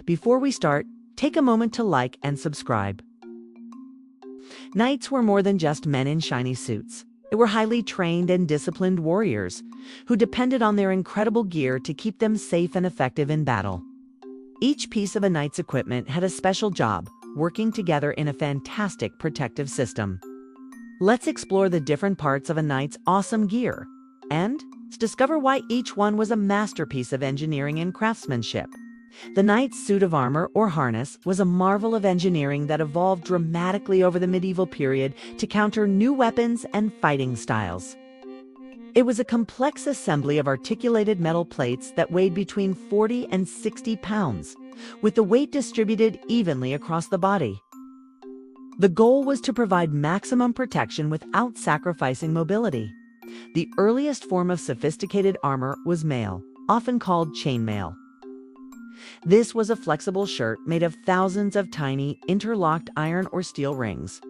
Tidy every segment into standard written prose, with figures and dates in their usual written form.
Before we start, take a moment to like and subscribe. Knights were more than just men in shiny suits. They were highly trained and disciplined warriors who depended on their incredible gear to keep them safe and effective in battle. Each piece of a knight's equipment had a special job, working together in a fantastic protective system. Let's explore the different parts of a knight's awesome gear and discover why each one was a masterpiece of engineering and craftsmanship. The knight's suit of armor or harness was a marvel of engineering that evolved dramatically over the medieval period to counter new weapons and fighting styles. It was a complex assembly of articulated metal plates that weighed between 40 and 60 pounds, with the weight distributed evenly across the body. The goal was to provide maximum protection without sacrificing mobility. The earliest form of sophisticated armor was mail, often called chainmail. This was a flexible shirt made of thousands of tiny, interlocked iron or steel rings.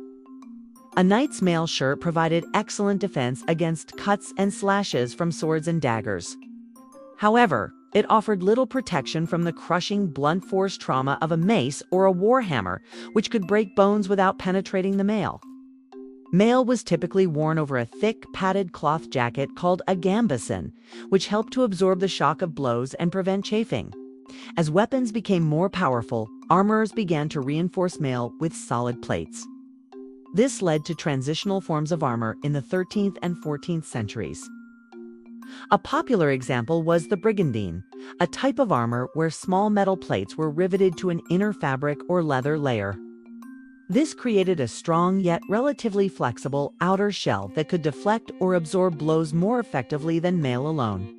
A knight's mail shirt provided excellent defense against cuts and slashes from swords and daggers. However, it offered little protection from the crushing blunt force trauma of a mace or a warhammer, which could break bones without penetrating the mail. Mail was typically worn over a thick, padded cloth jacket called a gambeson, which helped to absorb the shock of blows and prevent chafing. As weapons became more powerful, armorers began to reinforce mail with solid plates. This led to transitional forms of armor in the 13th and 14th centuries. A popular example was the brigandine, a type of armor where small metal plates were riveted to an inner fabric or leather layer. This created a strong yet relatively flexible outer shell that could deflect or absorb blows more effectively than mail alone.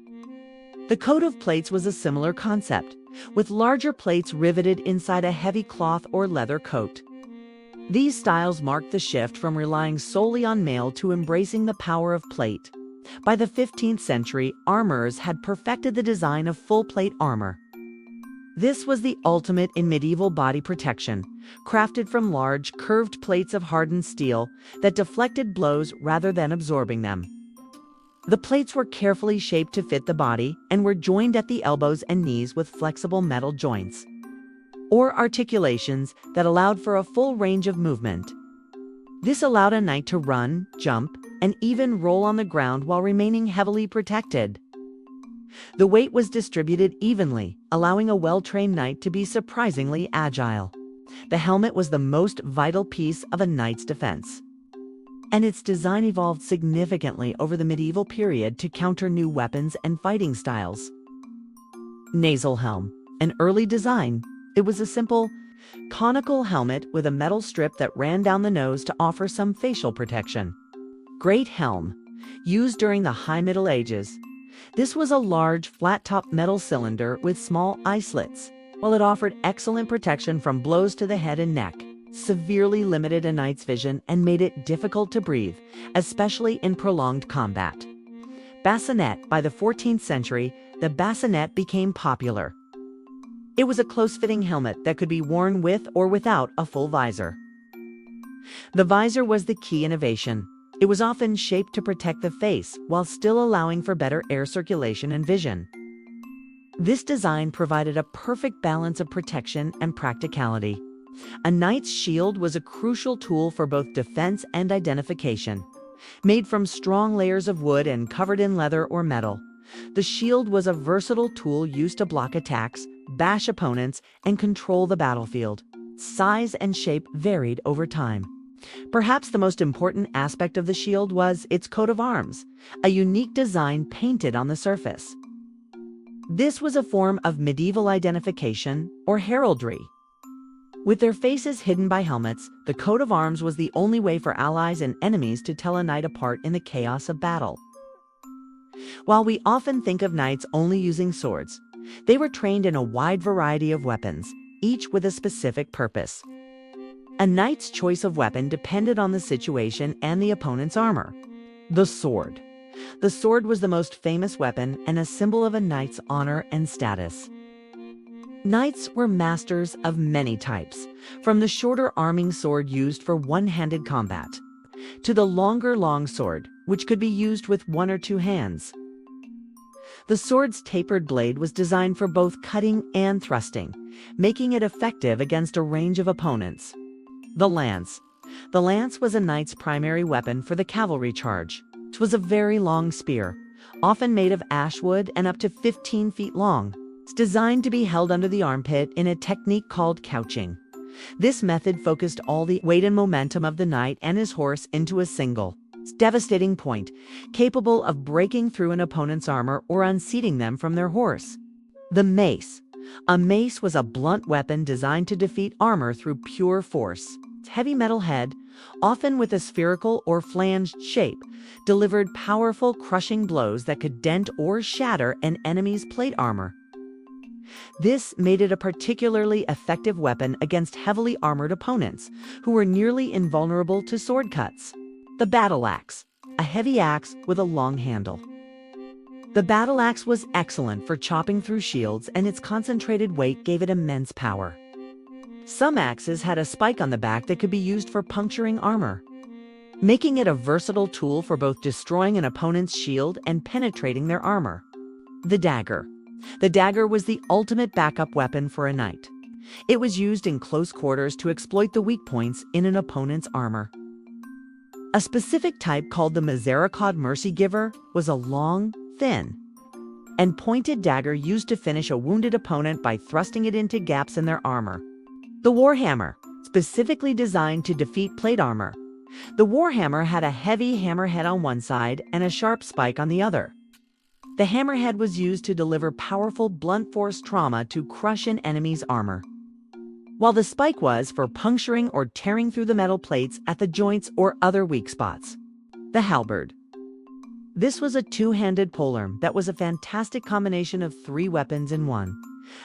The coat of plates was a similar concept, with larger plates riveted inside a heavy cloth or leather coat. These styles marked the shift from relying solely on mail to embracing the power of plate. By the 15th century, armorers had perfected the design of full-plate armor. This was the ultimate in medieval body protection, crafted from large, curved plates of hardened steel that deflected blows rather than absorbing them. The plates were carefully shaped to fit the body and were joined at the elbows and knees with flexible metal joints, or articulations that allowed for a full range of movement. This allowed a knight to run, jump, and even roll on the ground while remaining heavily protected. The weight was distributed evenly, allowing a well-trained knight to be surprisingly agile. The helmet was the most vital piece of a knight's defense, and its design evolved significantly over the medieval period to counter new weapons and fighting styles. Nasal helm, an early design. It was a simple, conical helmet with a metal strip that ran down the nose to offer some facial protection. Great helm, used during the High Middle Ages. This was a large, flat-top metal cylinder with small eye slits. While it offered excellent protection from blows to the head and neck, severely limited a knight's vision and made it difficult to breathe, especially in prolonged combat. Bassinet. By the 14th century, the bassinet became popular. It was a close-fitting helmet that could be worn with or without a full visor. The visor was the key innovation. It was often shaped to protect the face while still allowing for better air circulation and vision. This design provided a perfect balance of protection and practicality. A knight's shield was a crucial tool for both defense and identification. Made from strong layers of wood and covered in leather or metal, the shield was a versatile tool used to block attacks, bash opponents, and control the battlefield. Size and shape varied over time. Perhaps the most important aspect of the shield was its coat of arms, a unique design painted on the surface. This was a form of medieval identification or heraldry. With their faces hidden by helmets, the coat of arms was the only way for allies and enemies to tell a knight apart in the chaos of battle. While we often think of knights only using swords, they were trained in a wide variety of weapons, each with a specific purpose. A knight's choice of weapon depended on the situation and the opponent's armor. The sword. The sword was the most famous weapon and a symbol of a knight's honor and status. Knights were masters of many types, from the shorter arming sword used for one-handed combat, to the longer longsword, which could be used with one or two hands. The sword's tapered blade was designed for both cutting and thrusting, making it effective against a range of opponents. The lance. The lance was a knight's primary weapon for the cavalry charge. It was a very long spear, often made of ash wood and up to 15 feet long. It's designed to be held under the armpit in a technique called couching. This method focused all the weight and momentum of the knight and his horse into a single, devastating point, capable of breaking through an opponent's armor or unseating them from their horse. The mace. A mace was a blunt weapon designed to defeat armor through pure force. Its heavy metal head, often with a spherical or flanged shape, delivered powerful crushing blows that could dent or shatter an enemy's plate armor. This made it a particularly effective weapon against heavily armored opponents, who were nearly invulnerable to sword cuts. The battle axe, a heavy axe with a long handle. The battle axe was excellent for chopping through shields, and its concentrated weight gave it immense power. Some axes had a spike on the back that could be used for puncturing armor, making it a versatile tool for both destroying an opponent's shield and penetrating their armor. The dagger. The dagger was the ultimate backup weapon for a knight. It was used in close quarters to exploit the weak points in an opponent's armor. A specific type called the Mazaracod Mercy Giver was a long, thin, and pointed dagger used to finish a wounded opponent by thrusting it into gaps in their armor. The warhammer, specifically designed to defeat plate armor. The warhammer had a heavy hammerhead on one side and a sharp spike on the other. The hammerhead was used to deliver powerful blunt force trauma to crush an enemy's armor, while the spike was for puncturing or tearing through the metal plates at the joints or other weak spots. The halberd. This was a two-handed polearm that was a fantastic combination of 3 weapons in one: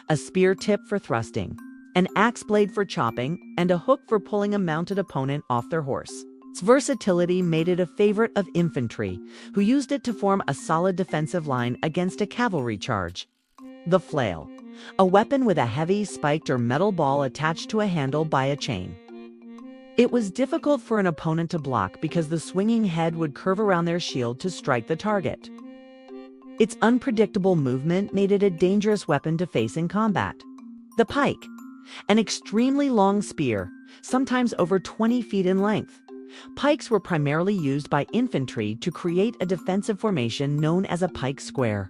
a spear tip for thrusting, an axe blade for chopping, and a hook for pulling a mounted opponent off their horse. Its versatility made it a favorite of infantry, who used it to form a solid defensive line against a cavalry charge. The flail, a weapon with a heavy spiked or metal ball attached to a handle by a chain. It was difficult for an opponent to block because the swinging head would curve around their shield to strike the target. Its unpredictable movement made it a dangerous weapon to face in combat. The pike, an extremely long spear, sometimes over 20 feet in length. Pikes were primarily used by infantry to create a defensive formation known as a pike square.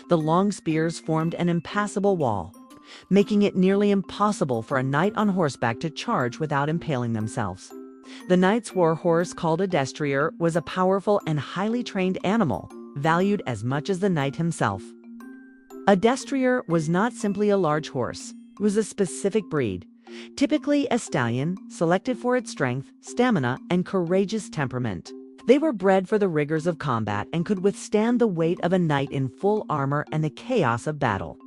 The long spears formed an impassable wall, making it nearly impossible for a knight on horseback to charge without impaling themselves. The knight's war horse, called a destrier, was a powerful and highly trained animal, valued as much as the knight himself. A destrier was not simply a large horse. It was a specific breed, typically a stallion, selected for its strength, stamina, and courageous temperament. They were bred for the rigors of combat and could withstand the weight of a knight in full armor and the chaos of battle.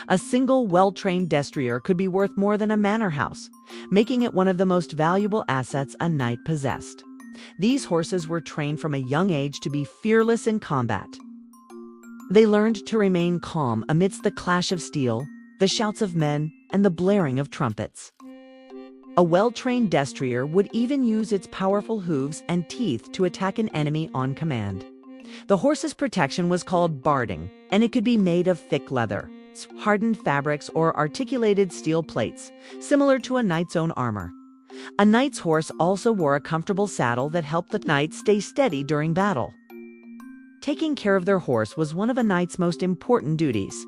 A single well-trained destrier could be worth more than a manor house, making it one of the most valuable assets a knight possessed. These horses were trained from a young age to be fearless in combat. They learned to remain calm amidst the clash of steel, the shouts of men, and the blaring of trumpets. A well-trained destrier would even use its powerful hooves and teeth to attack an enemy on command. The horse's protection was called barding, and it could be made of thick leather, hardened fabrics, or articulated steel plates, similar to a knight's own armor. A knight's horse also wore a comfortable saddle that helped the knight stay steady during battle. Taking care of their horse was one of a knight's most important duties.